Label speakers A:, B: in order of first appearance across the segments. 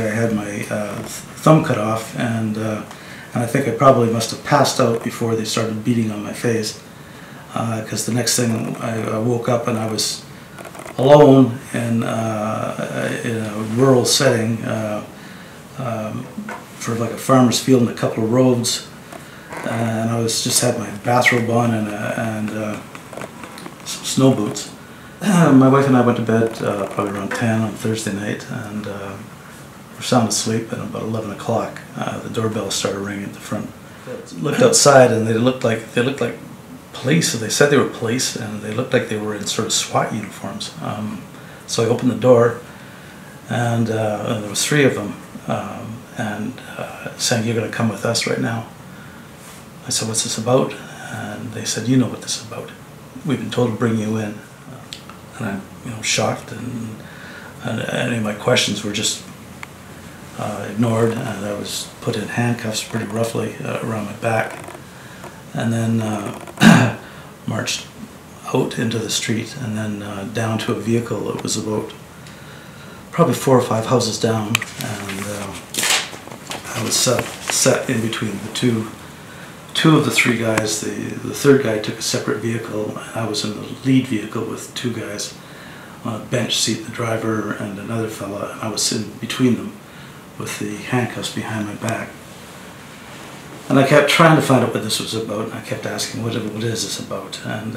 A: I had my thumb cut off, and I think I probably must have passed out before they started beating on my face, because the next thing I woke up and I was alone in a rural setting, sort of like a farmer's field and a couple of roads, and I just had my bathrobe on and some snow boots. My wife and I went to bed probably around 10 on Thursday night, and we're sound asleep, and about 11 o'clock the doorbell started ringing at the front. Looked outside, and they looked like police. So they said they were police, and they looked like they were in sort of SWAT uniforms. So I opened the door, and there was 3 of them, saying, "You're going to come with us right now." I said, "What's this about?" And they said, "You know what this is about. We've been told to bring you in." And I'm, shocked, and any of my questions were just ignored, and I was put in handcuffs pretty roughly around my back, and then marched out into the street, and then down to a vehicle that was about probably 4 or 5 houses down, and I was set in between the two of the 3 guys. The third guy took a separate vehicle, and I was in the lead vehicle with 2 guys on a bench seat, the driver and another fella, and I was sitting between them with the handcuffs behind my back. And I kept trying to find out what this was about, and I kept asking, what is this about? And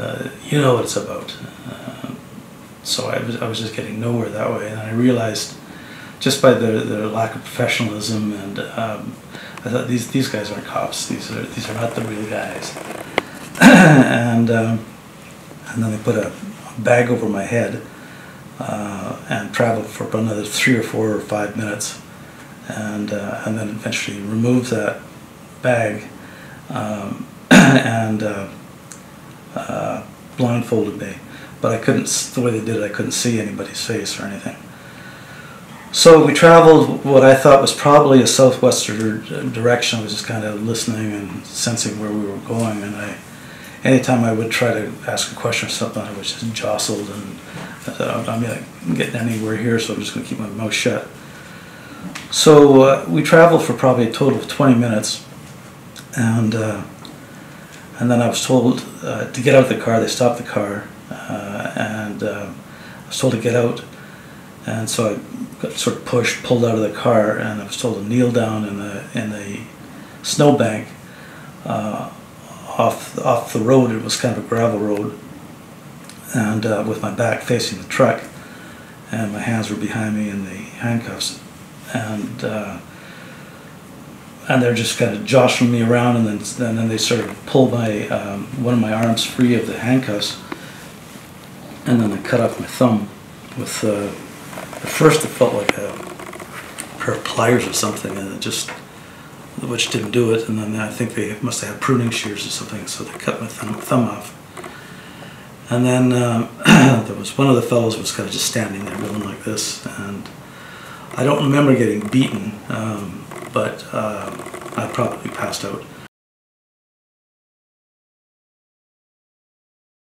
A: you know what it's about. So I was just getting nowhere that way, and I realized just by their lack of professionalism, and I thought these guys aren't cops. These are not the real guys. and then they put a bag over my head and traveled for about another 3 or 4 or 5 minutes, and then eventually removed that bag and blindfolded me. But I couldn't. The way they did it, I couldn't see anybody's face or anything. So we traveled what I thought was probably a southwestern direction. I was just kind of listening and sensing where we were going, and anytime I would try to ask a question or something, I was just jostled, and I thought, I'm not getting anywhere here, so I'm just going to keep my mouth shut. So we traveled for probably a total of 20 minutes, and then I was told to get out of the car. They stopped the car, and I was told to get out, and so I got sort of pulled out of the car, and I was told to kneel down in the snowbank off the road. It was kind of a gravel road, and with my back facing the truck, and my hands were behind me in the handcuffs, and they're just kind of jostling me around, and then they sort of pulled my one of my arms free of the handcuffs, and then they cut off my thumb with. At first it felt like a pair of pliers or something, and which didn't do it, and then I think they must have had pruning shears or something, so they cut my thumb off. And then there was one of the fellows was kind of just standing there going like this, and I don't remember getting beaten, but I probably passed out.